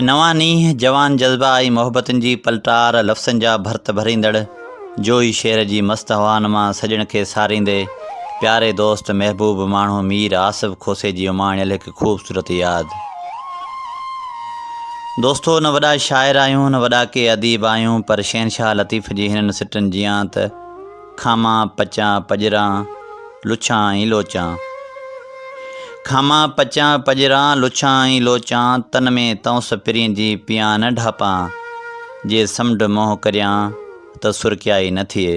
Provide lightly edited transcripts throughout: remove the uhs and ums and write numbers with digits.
नवां नींहं जवान जज़्बा ऐं मोहबतुनि जी पलटार लफ़्ज़नि जा भर्त भरींदड़ जोई शेर जी मस्त हवान मां सजण खे सारींदे प्यारे दोस्त महबूब माण्हू मीर आसिफ़ खोसे जी उमाणियल हिकु ख़ूबसूरत यादि। दोस्तो, न वॾा शाइर आहियूं न वॾा के अदीब आहियूं, पर शहनशाह लतीफ़ जी हिननि सिटनि जियां त खामा पचां पजरां लुछां ऐं लोचां। खामा पचां पजरां लुछां ऐं लोचां, तन में तौंस पिरीं जी पियां न ढापां, जे समुंड मोह करियां त सुरकियाई न थिए।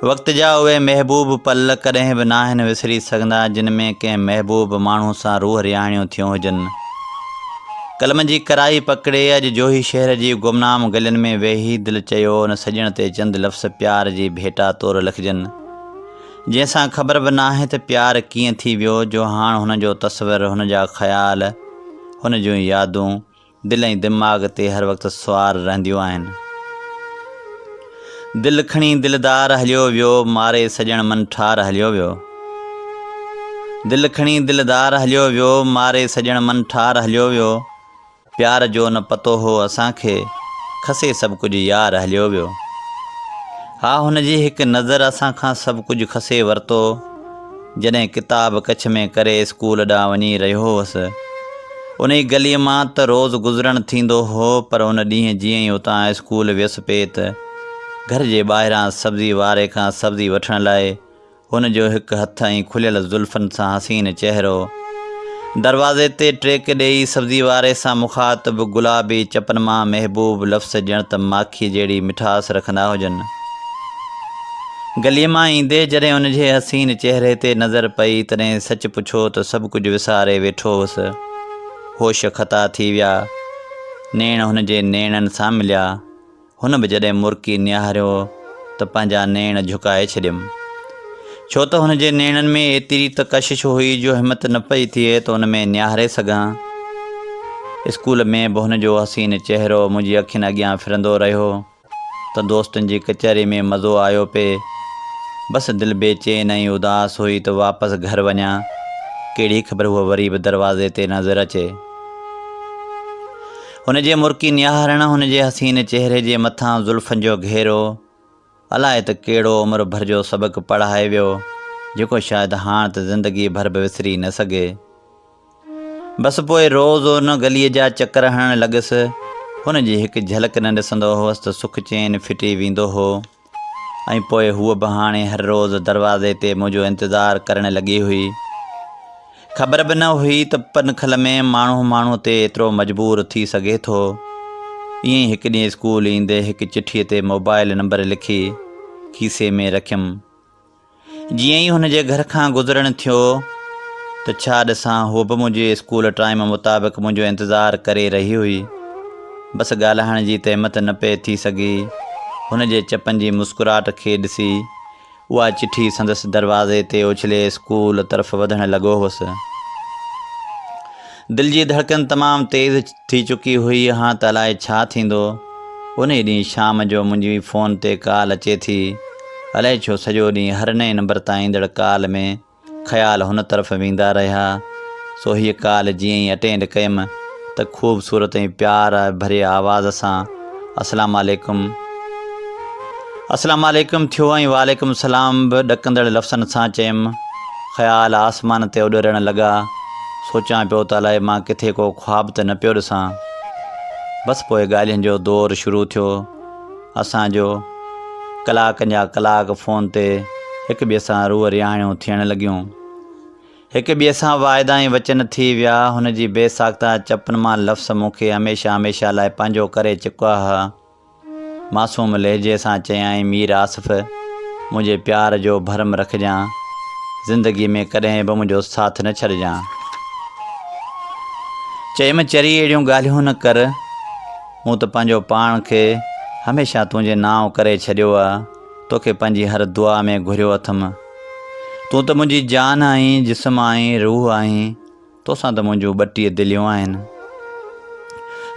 वक़्त जा उहे महबूब पल कॾहिं बि नाहिनि विसरी सघंदा, जिन में कंहिं महबूब माण्हू सां रूह रिहाणियूं थियूं हुजनि। कलम जी कराई पकिड़े अॼु जोही शहर जी गुमनाम गलियुनि में वेही दिलि चयो न सॼण ते चंद लफ़्ज़ प्यार जी भेटा तौरु लिखजनि, जंहिंसां ख़बर बि नाहे त प्यार कीअं थी वियो, जो हाणे हुनजो तस्वुरु, हुनजा ख़्याल, हुन जूं यादूं दिलि ऐं दिमाग़ ते हर वक़्तु सुवार रहंदियूं आहिनि। दिलि खणी दिलदार हलियो वियो, मारे सॼण मन ठार हलियो वियो। दिलि खणी दिलदार हलियो वियो, मारे सॼण मन ठार हलियो वियो। प्यार जो न पतो हो असांखे, खसे सभु कुझु यार हलियो वियो। हा, हुनजी हिकु नज़र असां खां सभु कुझु खसे वरितो, जॾहिं किताब कच्छ में करे स्कूल ॾांहुं वञी रहियो हुअसि। उन ई गलीअ मां त रोज़ु गुज़रणु थींदो हो, पर उन ॾींहुं जीअं ई उतां स्कूल वियुसि पिए त घर जे ॿाहिरां सब्ज़ी वारे खां सब्ज़ी वठण लाइ हुनजो हिकु हथु ऐं खुलियल ज़ुल्फ़नि सां हसीन चहिरो दरवाज़े ते ट्रेक ॾेई सब्ज़ी वारे सां मुख़ातिब गुलाबी चपनि मां महबूब लफ़्ज़ ॼण त माखीअ जहिड़ी मिठास रखंदा हुजनि। गलीअ मां ईंदे जॾहिं हुनजे हसीन चहिरे ते नज़र पई, तॾहिं सच पुछो त सभु कुझु विसारे वेठो हुअसि। होश ख़ता थी विया, नेण हुनजे नेणनि सां मिलिया। हुन बि जॾहिं मुर्की निहारियो त पंहिंजा नेण झुकाए छॾियमि, छो त हुनजे नेणनि में एतिरी त कशिश हुई जो हिमत न पई थिए त हुन में निहारे सघां। स्कूल में बि हुनजो हसीन चहिरो मुंहिंजी अखियुनि अॻियां फिरंदो रहियो त दोस्तनि जी कचहरी में मज़ो आयो पिए। बसि दिलि बेचैन ऐं उदास हुई त वापसि घर वञा, कहिड़ी ख़बर उहा वरी बि दरवाज़े ते नज़र अचे। हुनजे मुर्की निहारण, हुनजे हसीन चहिरे जे मथां ज़ुल्फ़नि जो घेरो, अलाए त कहिड़ो उमिरि भर जो सबक़ु पढ़ाए वियो, जेको शायदि हाणे त ज़िंदगी भर बि विसरी न सघे। बसि पोइ रोज़ु हुन गलीअ जा चकर हणणु लॻसि। हुनजी हिकु झलक न ॾिसंदो हुअसि त सुख चैन फिटी वेंदो हो, ऐं पोइ हूअ बि हाणे हर रोज़ु दरवाज़े ते मुंहिंजो इंतज़ारु करणु लॻी हुई। ख़बर बि न हुई त पनखल में माण्हू ते एतिरो मजबूर थी सघे थो। ईअं ई हिकु ॾींहुं स्कूल ईंदे हिकु चिठीअ ते मोबाइल नंबर लिखी खीसे में रखियमि। जीअं ई हुनजे घर खां गुज़रणु थियो त छा ॾिसां, उहो बि मुंहिंजे स्कूल टाइम मुताबिक़ मुंहिंजो इंतज़ारु करे रही हुई। बसि ॻाल्हाइण जी त हिमत न पई थी सघी। हुनजे चपनि जी मुस्कुराहट खे ॾिसी उहा चिठी संदसि दरवाज़े ते उछले स्कूल तरफ़ वधणु लॻो हुअसि। दिलि जी धड़कन तमामु तेज़ थी चुकी हुई। हां त अलाए छा थींदो। उन ई ॾींहुं शाम जो मुंहिंजी फ़ोन ते कॉल अचे थी। अलाए छो सॼो ॾींहुं हर नए नंबर तां ईंदड़ कॉल में ख़्याल हुन तरफ़ वेंदा रहिया। सो हीअ कॉल जीअं ई अटेंड कयमि त ख़ूबसूरत ऐं प्यार भरे आवाज़ सां अस्सलाम वालेकुम थियो ऐं वालेकुम सलाम बि ॾकंदड़ लफ़्ज़नि सां चयुमि। ख़्याल आसमान ते उॾरणु लॻा। सोचां पियो त अलाए मां किथे को ख़्वाबु त न पियो ॾिसां। बसि पोइ ॻाल्हियुनि जो दौरु शुरू थियो। असांजो कलाकनि जा कलाक फ़ोन ते हिक ॿिए सां रूह रिहाणियूं थियणु लॻियूं। हिक ॿिए सां वाइदा ऐं वचन थी विया। हुनजी बेसाख्ता चपनि मां लफ़्ज़ मूंखे हमेशह लाइ पंहिंजो करे चुका हुआ। मासूम लहजे सां चयाईं, मीर आसिफ़, मुंहिंजे प्यार जो भरम रखजांइ, ज़िंदगीअ में कॾहिं बि मुंहिंजो साथ न छॾिजांइ। चयमि, चरी अहिड़ियूं ॻाल्हियूं न कर। मूं त पंहिंजो पाण खे हमेशह तुंहिंजे नाव करे छॾियो आहे। तोखे पंहिंजी हर दुआ में घुरियो अथमि। तूं त मुंहिंजी जान आहीं, जिस्म आहीं, रूह आहीं। तोसां त मुंहिंजूं 32 दिलियूं आहिनि।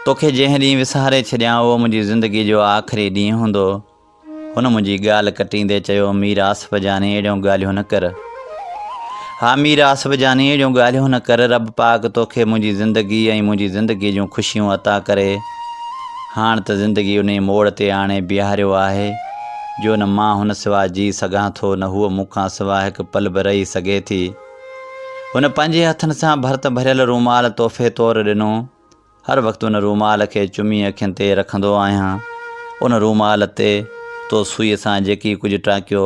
तोखे जंहिं ॾींहुं विसारे छॾियां उहो मुंहिंजी ज़िंदगी जो आख़िरी ॾींहुं हूंदो। हुन मुंहिंजी ॻाल्हि कटींदे चयो, मीर आसिफ़ जानी, अहिड़ियूं ॻाल्हियूं न कर। हा मीर आसफ़ जानी जूं ॻाल्हियूं न कर, रब पाक तोखे मुंहिंजी ज़िंदगी ऐं मुंहिंजी ज़िंदगी जूं ख़ुशियूं अता करे। हाणे त ज़िंदगी उन मोड़ ते आणे बीहारियो आहे जो न मां हुन सिवा जी सघां थो, न हूअ मूंखां सिवा हिकु पल बि रही सघे थी। हुन पंहिंजे हथनि सां भर्त भरियल रूमाल तोहफ़े तौरु ॾिनो। हर वक़्तु उन रूमाल खे चुमी अखियुनि ते रखंदो आहियां। उन रूमाल ते तो सुईअ सां जेकी कुझु टांकियो,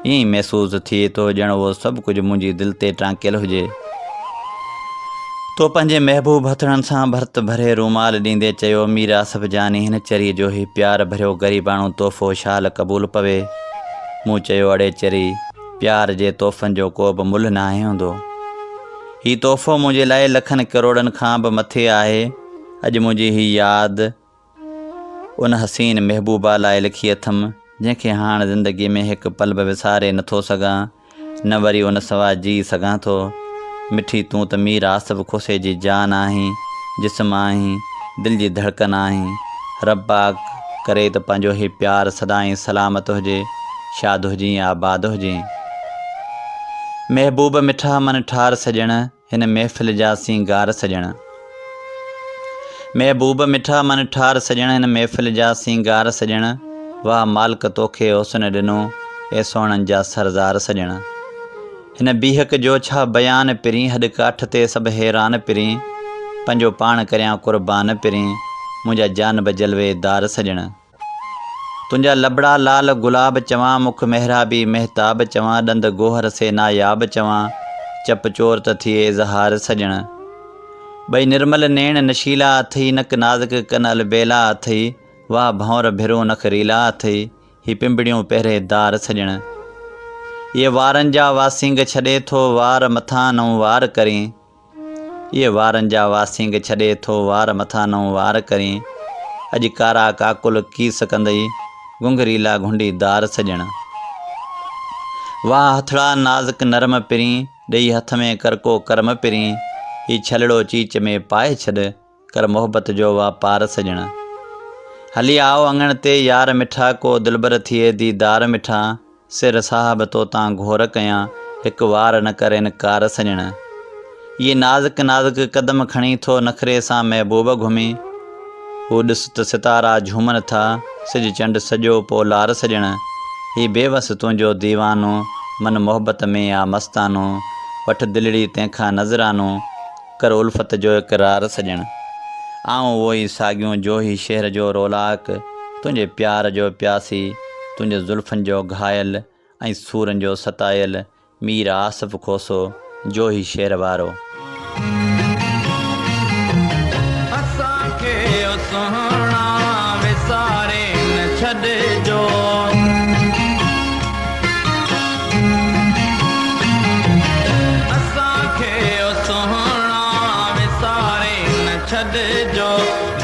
ईअं ई महसूसु थिए थो ॼण उहो सभु कुझु मुंहिंजी दिलि ते टांकियल हुजे। तो पंहिंजे महबूब हथड़नि सां भर्त भरे रूमाल ॾींदे चयो, मीर आसफ़ जानी, हिन चरी जो ही प्यार भरियो ग़रीबाणो तोहफ़ो शाल क़बूल पवे। मूं चयो, अड़े चरी, प्यार जे तोहफ़नि जो को बि मुल्ह नाहे हूंदो। हीउ तोहफ़ो मुंहिंजे लाइ लखनि करोड़नि खां बि मथे आहे। अॼु मुंहिंजी ही यादि उन हसीन महबूबा लाइ लिखी अथमि जंहिंखे हाणे ज़िंदगी में हिकु पल बि विसारे नथो सघां, न वरी उन सवा जी सघां थो। मिठी तूं त मीर आसफ़ खोसे जी जान आहीं, जिस्म आहीं, दिलि जी धड़कन आहीं। रब पाक करे त पंहिंजो ही प्यार सदाईं सलामत हुजे, शाद हुजी आबाद हुजे। महबूब मिठा मन ठार सजण, हिन महफ़िल जा सिंगार सजण। महबूब मिठा मन ठार सजण, हिन महफ़िल जा सिंगार सजण। वाह मालिक तोखे हुस्न ॾिनो, ए सोहणनि जा सरदार सजण। हिन बीहक जो छा बयान पिरी, हॾ काठ ते सभु हैरान पिरी। पंहिंजो पाण करियां क़ुर्बान पिरी, मुंहिंजा जानब जलवेदार सजण। तुंहिंजा लबड़ा लाल गुलाब चवां, मुख मेहराबी महताब चवां, ॾंद गोहर से नायाब चवां, चप चोर त थिए इज़हार सजण। ॿई निर्मल नैण नशीला अथई, नक नाज़ुक कन अलबेला अथई। वाह भंवर भिरो नख रीला अथई, ही पिंबड़ियूं पहिरेदार सजण। ये वारनि जा वासिंग छॾे थो, वार मथां नऊं वार करी। ये वारनि जा वासिंग छॾे थो, वार मथां नऊं वार करी। अॼु कारा काकुल कीस कंदई, घुंघरीला घुंडीदार सजण। वाह हथड़ा नाज़ुक नरम पिरी, ॾेई हथ में कर को कर्म पिरी। ही छलड़ो चीच में पाए छॾ, कर मोहबत जो वापार सजण। हली आओ अंगण ते यार मिठा, को दिलबर थिए दीदार मिठा। सिर साहब तो तां घोर कयां, हिकु वार न कर इनकार सजण। ये नाज़ुक नाज़ुक कदम खणी थो नखरे सां महबूब घुमी। हू ॾिस त सितारा झूमनि था, सिज चंड सॼो पोलार सजण। ही बेवस तुंहिंजो दीवानो, मन मोहबत में आ मस्तानो। वठ दिलड़ी तंहिंखां नज़रानो, कर उल्फत जो इक़रार सजण। आऊं उहो ई साॻियूं जो ही शहर जो रौलाक, तुंहिंजे प्यार जो प्यासी, तुंहिंजे ज़ुल्फ़नि जो घायल ऐं सूरनि जो सतायल। मीर आसफ़ खोसो जो ही शहर वारो। असांखे सुहिणा विसारे न छॾिजो, असांखे सुहिणा विसारे न छॾिजो।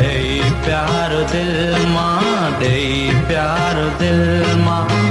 ॾेई प्यार दिल मां, ॾेई प्यार दिल मां।